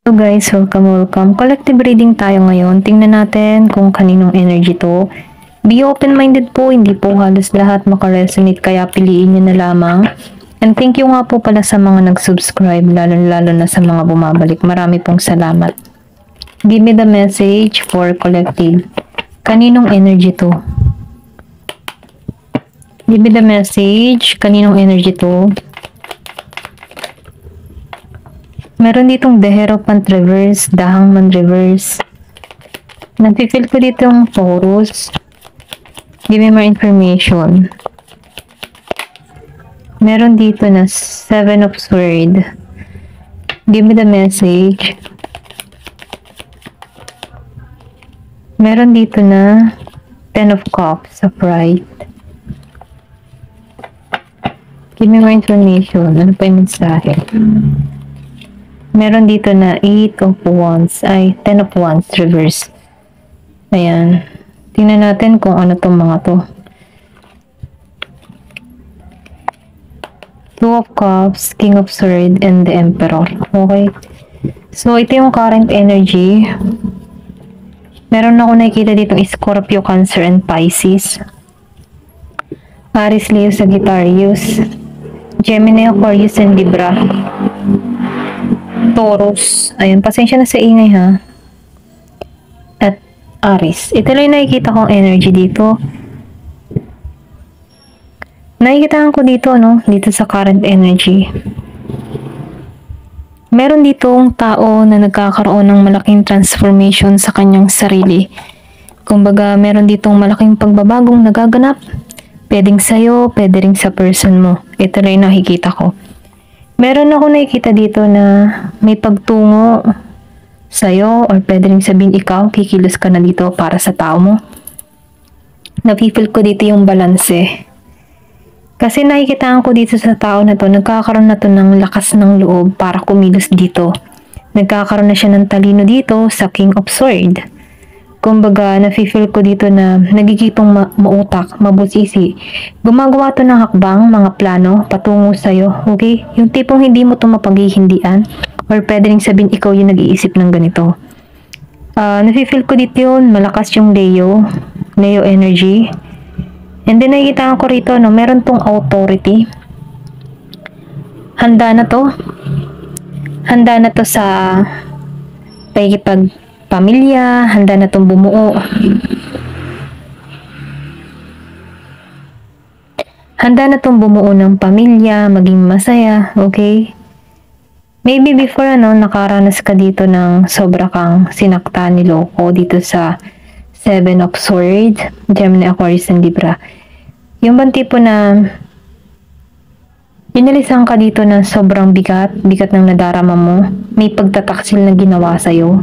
Hello guys, welcome. Collective reading tayo ngayon. Tingnan natin kung kaninong energy to. Be open-minded po, hindi po halos lahat makaresonate kaya piliin nyo na lamang. And thank you nga po pala sa mga nag-subscribe, lalo na sa mga bumabalik. Marami pong salamat. Give me the message for collective. Kaninong energy to? Give me the message. Kaninong energy to? Meron ditong The Hierophant reverse, The Hangman reverse. Napifeel ko dito yung Taurus. Give me more information. Meron dito na Seven of Swords. Give me the message. Meron dito na Ten of Cups, upright. Give me more information. Ano pa yung mensahe? Meron dito na 8 of Wands, 10 of Wands, reverse. Ayan. Tingnan natin kung ano tong mga to. 2 of Cups, King of Swords, and the Emperor. Okay. So, ito yung current energy. Meron ako nakikita dito Scorpio, Cancer, and Pisces. Aries, Leo, Sagittarius. Gemini, Aquarius, and Libra. Taurus. Ayun, pasensya na sa ingay ha. At Aries. Ito lang yung nakikita kong energy dito. Nakikita ko dito, no? Dito sa current energy. Meron ditong tao na nagkakaroon ng malaking transformation sa kanyang sarili. Kumbaga, meron ditong malaking pagbabagong nagaganap. Pwedeng sa'yo, pwede rin sa person mo. Ito lang yung nakikita ko. Meron ako nakikita dito na may pagtungo sa'yo or pwede rin sabihin ikaw, kikilos ka na dito para sa tao mo. Napifeel ko dito yung balanse. Kasi nakikitaan ko dito sa tao na to, nagkakaroon na to ng lakas ng loob para kumilos dito. Nagkakaroon na siya ng talino dito sa King of Swords. Kumbaga, napifeel ko dito na nagigipong mautak, mabusisi. Gumagawa to ng hakbang, mga plano, patungo sa'yo, okay? Yung tipong hindi mo to mapaghihindian or pwede rin sabihin ikaw yung nag-iisip ng ganito. Napifeel ko dito yun, malakas yung Leo energy. And then nakikita ko rito, no, meron tong authority. Handa na to sa pamilya, handa na tong bumuo. Handa na tong bumuo ng pamilya, maging masaya, okay? Maybe before, nakaranas ka dito ng sobra kang sinakta ni Loko dito sa Seven of Swords, Gemini, Aquarius, and Libra. Yung bang tipo na inalisan ka dito na sobrang bigat ng nadarama mo, may pagtataksil na ginawa sa'yo.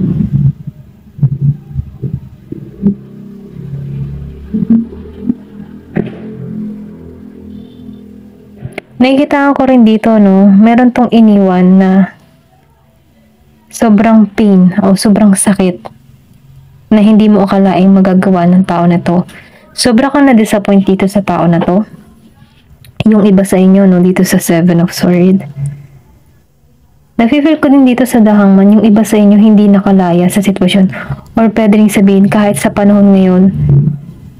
Nakikita ko rin dito, no, meron tong iniwan na sobrang pain o sobrang sakit na hindi mo akalaing magagawa ng tao na to. Sobra kang na-disappoint dito sa tao na to. Yung iba sa inyo, no, dito sa Seven of Swords. Nafe-feel ko din dito sa The Hangman, yung iba sa inyo hindi nakalaya sa sitwasyon. Or pwede rin sabihin, kahit sa panahon ngayon,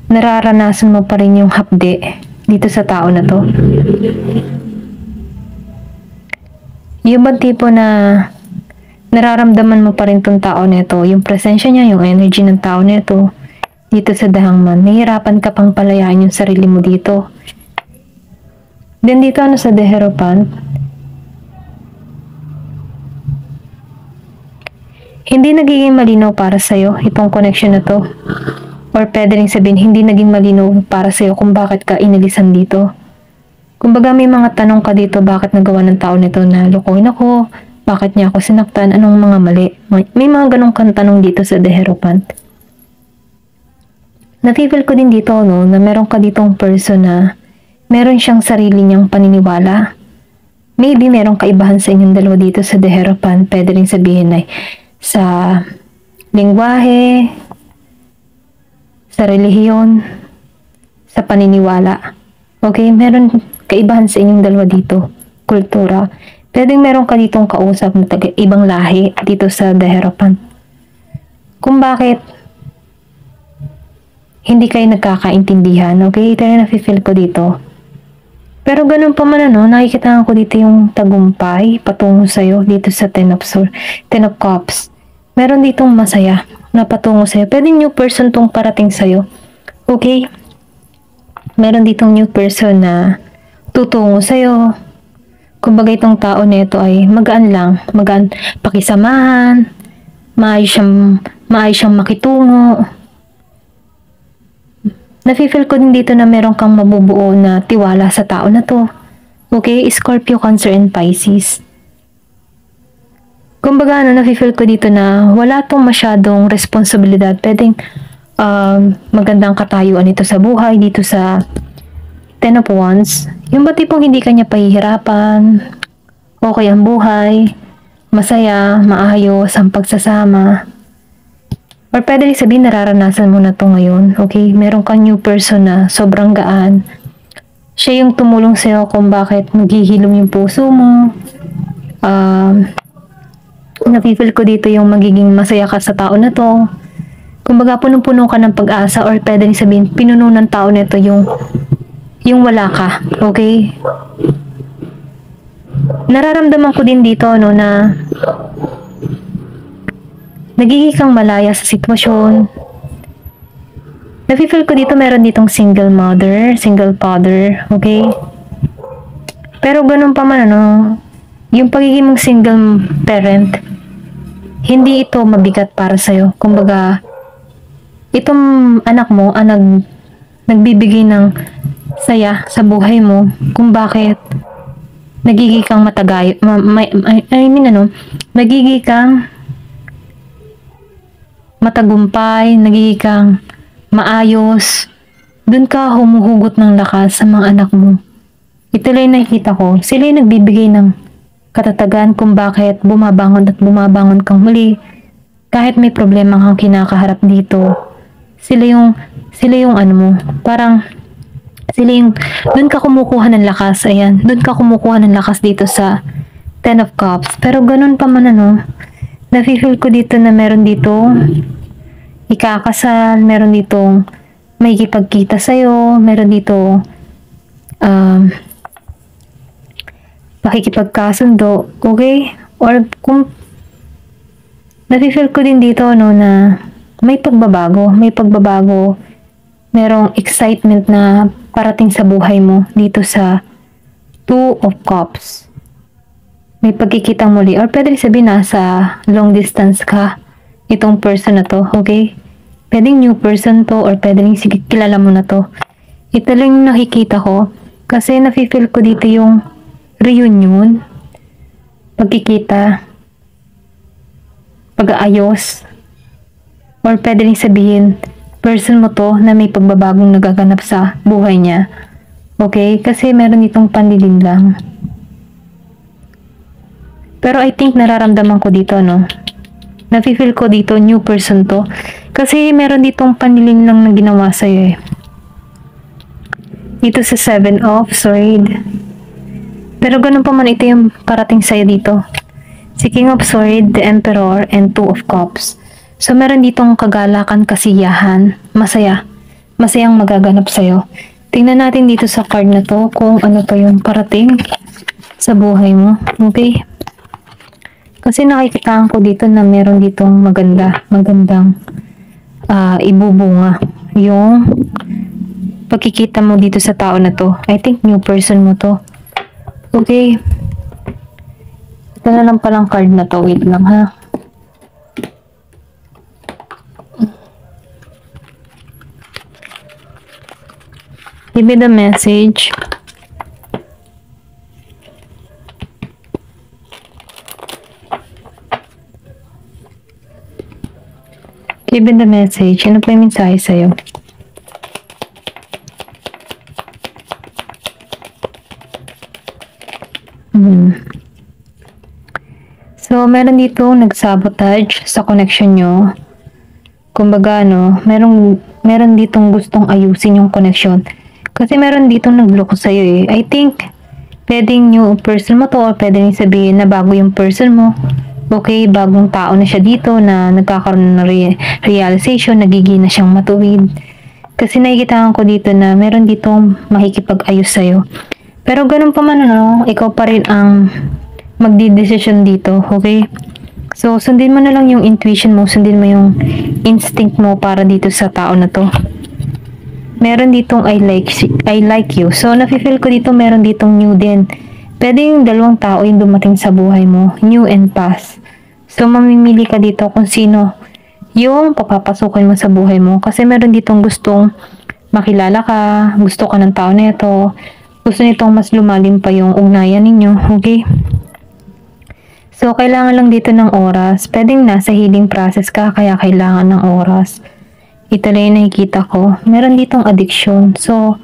nararanasan mo pa rin yung hapde dito sa tao na to. Yung bang tipo na nararamdaman mo pa rin tong tao nito, yung presensya niya, yung energy ng tao nito, dito sa The Hangman, nahihirapan ka pang palayain yung sarili mo dito. Then dito sa The Hierophant, hindi nagiging malinaw para sa'yo itong connection na to. Or pwede rin sabihin, hindi naging malinaw para sa'yo kung bakit ka inilisan dito. Kumbaga may mga tanong ka dito, bakit nagawa ng tao nito na lokohin ako, bakit niya ako sinaktan, anong mga mali. May mga ganong kang tanong dito sa The Hierophant. Nafe-feel ko din dito, no, na meron ka ditong person na meron siyang sarili niyang paniniwala. Maybe meron kaibahan sa inyong dalawa dito sa The Hierophant. Pwede rin sabihin ay sa lingwahe, sa relihiyon, sa paniniwala. Okay, meron kaibahan sa inyong dalawa dito. Kultura. Pwedeng meron ka ditong kausap na ibang lahi dito sa daherapan. Kung bakit hindi kayo nagkakaintindihan, okay? Ito na nafe-feel ko dito. Pero ganun pa man nakikita ko dito yung tagumpay patungo sa'yo dito sa Ten of Cups. Meron ditong masaya na patungo sa'yo. Pwede new person tong parating sa'yo. Okay? Meron ditong new person na tutungo sa'yo. Kumbaga itong tao nito ay magaan lang. Magaan pakisamahan. Maayos siyang makitungo. Nafe-feel ko din dito na meron kang mabubuo na tiwala sa tao na to. Okay? Scorpio, Cancer, and Pisces. Kumbaga, nafe-feel ko dito na wala tong masyadong responsibilidad. Pwedeng magandang katayuan ito sa buhay, dito sa Ten of Wands. Yung ba tipong hindi kanya pahihirapan, okay ang buhay, masaya, maayos ang pagsasama. Or pwede rin sabihin, nararanasan mo na to ngayon. Okay? Meron kang new person na sobrang gaan. Siya yung tumulong sa'yo kung bakit maghihilom yung puso mo. Napifeel ko dito yung magiging masaya ka sa tao na to. Kumbaga, punong-puno ka ng pag-asa, or pwede rin sabihin, pinuno ng tao na to yung wala ka. Okay? Nararamdaman ko din dito, na nagiging kang malaya sa sitwasyon. Nafe-feel ko dito meron ditong single mother, single father, okay? Pero ganun pa man yung pagiging mong single parent, hindi ito mabigat para sa'yo. Kumbaga, itong anak mo ang nagbibigay ng saya sa buhay mo kung bakit nagiging kang nagiging kang matagumpay, nagiging kang maayos. Doon ka humuhugot ng lakas sa mga anak mo. Ito lang nakikita ko. Sila yung nagbibigay ng katatagan kung bakit bumabangon at bumabangon kang muli. Kahit may problema kang kinakaharap dito. Sila yung parang sila yung, doon ka kumukuha ng lakas. Ayan, doon ka kumukuha ng lakas dito sa Ten of Cups. Pero ganun pa man nafe-feel ko dito na meron dito ikakasal, meron ditong may kipagkita sa'yo, meron dito pakikipagkasundo, okay? Or kung nafe-feel ko din dito na may pagbabago, merong excitement na parating sa buhay mo dito sa Two of Cups. May pagkikitang muli, or pwede sabihin sa long distance ka itong person na to, okay? Pwedeng new person to, or pwedeng sige kilala mo na to. Ito lang yung nakikita ko kasi nafe-feel ko dito yung reunion, pagkikita, pag-aayos, or pwede rin sabihin person mo to na may pagbabagong nagaganap sa buhay niya, okay? Kasi meron itong panlilin lang. Pero I think nararamdaman ko dito, nafe-feel ko dito, new person to. Kasi meron ditong panlilin lang na ginawa sa'yo Dito sa Seven of Swords. Pero ganun pa man, ito yung parating sa'yo dito. Si King of Swords, the Emperor, and Two of Cups. So meron ditong kagalakan, kasiyahan, masaya. Masayang magaganap sa'yo. Tingnan natin dito sa card na to kung ano to yung parating sa buhay mo. Okay? Kasi nakikita ko dito na meron ditong magandang ibubunga yung pagkikita mo dito sa tao na to. I think new person mo to. Okay. Ito na lang palang card na to. Wait lang ha. Give me the message. Give me the message. Ano pa yung mensahe sa'yo? So, meron dito nagsabotage sa connection nyo. Kumbaga, meron ditong gustong ayusin yung connection. Kasi meron ditong nagloko sa'yo I think, Pwedeng new person mo to or pwedeng sabihin na bago yung person mo. Okay, bagong tao na siya dito na nagkakaroon ng realization, nagiging na siyang matuwid. Kasi nakikita ko dito na meron ditong makikipag-ayos sa'yo. Pero ganun pa man, ikaw pa rin ang magdi-decision dito, okay? So, sundin mo na lang yung intuition mo, sundin mo yung instinct mo para dito sa tao na to. Meron ditong I like you. So, nafe-feel ko dito meron ditong new din. Pwede yung dalawang tao yung dumating sa buhay mo, new and past. So, mamimili ka dito kung sino yung papapasukin mo sa buhay mo. Kasi meron ditong gustong makilala ka, gusto ka ng tao na ito, gusto nitong mas lumalim pa yung ugnayan ninyo, okay? So, kailangan lang dito ng oras. Pwedeng nasa healing process ka, kaya kailangan ng oras. Ito lang yung nakikita ko. Meron ditong addiction. So,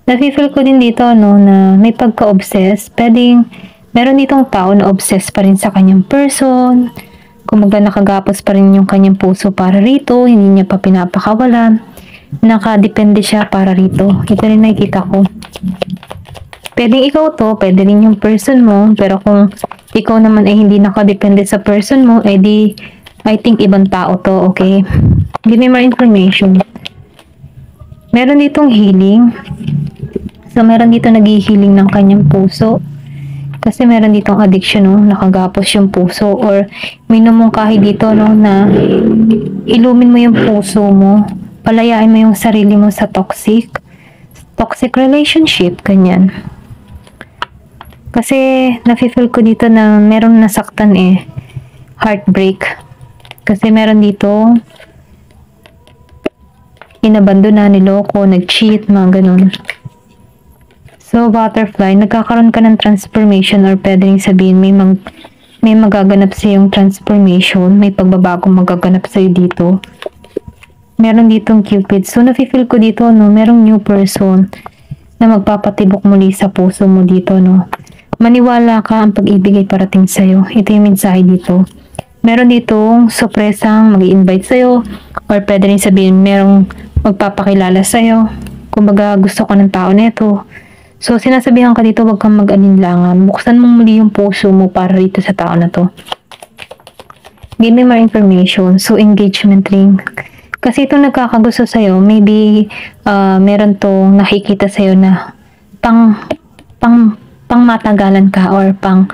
nafe-feel ko din dito, na may pagka-obsess. Pwedeng, meron ditong tao na obsess pa rin sa kanyang person. Kumaga nakagapos pa rin yung kanyang puso para rito. Hindi niya pa pinapakawalan. Nakadepende siya para rito. Ito rin nakikita ko. Pwedeng ikaw to, pwede rin yung person mo. Pero kung ikaw naman ay hindi nakadepende sa person mo, di, I think ibang tao to, okay? Give me more information. Meron ditong healing. So, meron dito nag-healing ng kanyang puso. Kasi meron ditong addiction, nakagapos yung puso. Or, may namungkahi dito, na ilumin mo yung puso mo. Palayain mo yung sarili mo sa toxic relationship, ganyan. Kasi, nafe-feel ko dito na meron nasaktan heartbreak. Kasi meron dito inabandona, niloko, nag-cheat, mga ganun. So, butterfly, nagkakaroon ka ng transformation or pwedeng sabihin may magaganap sa yung transformation, may pagbabagong magaganap sa'yo dito. Meron ditong Cupid. So, nafe-feel ko dito, merong new person na magpapatibok muli sa puso mo dito, Maniwala ka, ang pag-ibig ay parating sa'yo. Ito yung mensahe dito. Meron ditong sorpresang mag-i-invite sa'yo or pwede rin sabihin merong magpapakilala sa'yo. Kumbaga gusto ko ng tao nito. So sinasabihan ka dito, wag kang mag-alinlangan. Buksan mong muli yung puso mo para rito sa tao na to. Give me more information. So engagement ring. Kasi itong nagkakagusto sa'yo, maybe meron tong nakikita sa'yo na pang matagalan ka or pang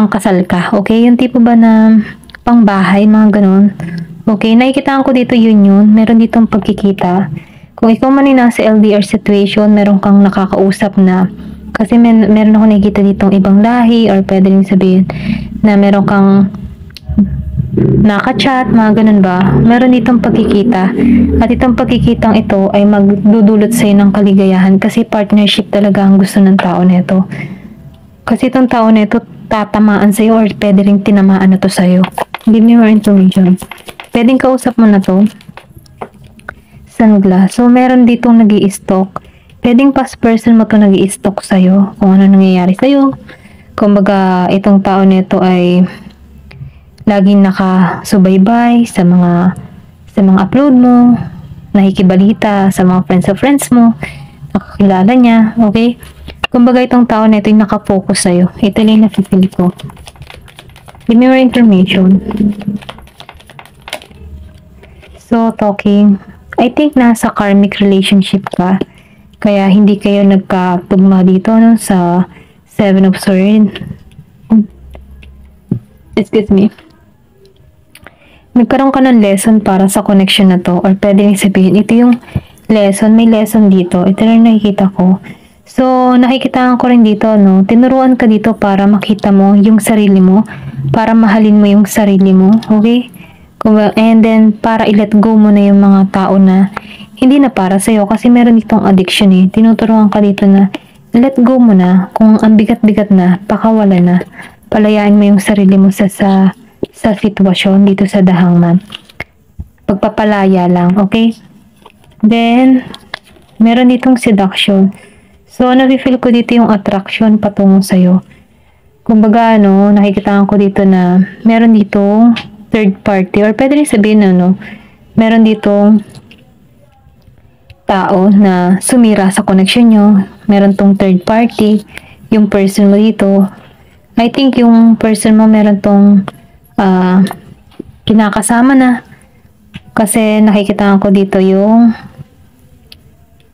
kasal ka. Okay? Yung tipo ba na pang bahay, mga ganun. Okay? Nakikitaan ko dito yun. Meron ditong pagkikita. Kung ikaw man ay nasa LDR situation, meron kang nakakausap na. Kasi meron ako nakikita ditong ibang lahi or pwede rin sabihin na meron kang naka-chat, mga ganun ba? Meron ditong pagkikita. At itong pagkikitang ito ay magdudulot sa'yo ng kaligayahan kasi partnership talaga ang gusto ng tao nito. Kasi itong tao nito tatamaan sa'yo or pwede rin tinamaan na to sa'yo. Give me more information. Pwedeng kausap mo na to. Sunglass. So, meron ditong nag-i-stalk. Pwedeng past person mo to nag-i-stalk sa'yo. Kung ano nangyayari sa'yo. Kumbaga, itong tao nito ay laging nakasubaybay sa mga upload mo, nakikibalita sa mga friends mo, nakakilala niya, okay? Kumbaga itong tao na ito yung nakafocus sa'yo. Ito lang yung napipili ko. Give me more information. So, talking. I think nasa karmic relationship ka. Kaya hindi kayo nagkatugma dito sa Seven of Swords. Excuse me. Nagkaroon ka ng lesson para sa connection na to. Or pwede nang sabihin, ito yung lesson. May lesson dito. Ito lang nakikita ko. So, nakikita ko rin dito, tinuruan ka dito para makita mo yung sarili mo, para mahalin mo yung sarili mo, okay? And then, para i-let go mo na yung mga tao na hindi na para sa'yo kasi meron ditong addiction Tinuturuan ka dito na let go mo na, kung ang bigat-bigat na, pakawala na, palayaan mo yung sarili mo sa sitwasyon dito sa The Hangman. Pagpapalaya lang, okay? Then, meron ditong seduction. So, nafe-feel ko dito yung attraction patungo sa'yo. Kumbaga, nakikita ko dito na meron ditong third party or pwede rin sabihin meron ditong tao na sumira sa connection nyo. Meron tong third party yung person mo dito. I think yung person mo meron tong kinakasama na. Kasi nakikita ko dito yung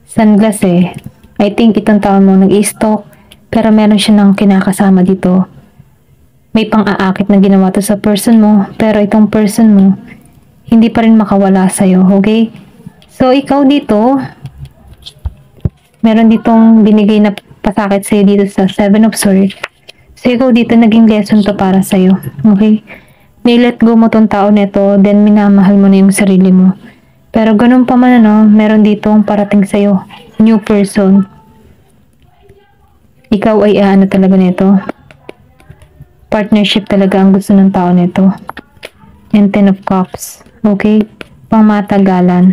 sunglass eh. I think itong taon mo nag-i-stalk, pero meron siya ng kinakasama dito. May pang-aakit na ginawa to sa person mo, pero itong person mo, hindi pa rin makawala sa'yo, okay? So, ikaw dito, meron ditong binigay na pasakit sa'yo dito sa Seven of Swords. So, ikaw dito, naging lesson to para sa'yo, okay? May-let go mo tong tao nito, then minamahal mo na yung sarili mo. Pero ganun pa man meron ditong parating sa'yo, new person. Ikaw ay talaga nito. Partnership talaga ang gusto ng tao nito. And 10 of Cups. Okay? Pangmatagalan.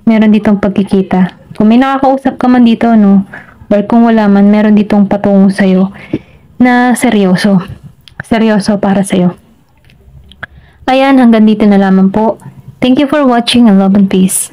Meron ditong pagkikita. Kung may nakakausap ka man dito, or kung wala man, meron ditong patungo sa'yo na seryoso. Seryoso para sa'yo. Ayan, hanggang dito na lamang po. Thank you for watching and love and peace.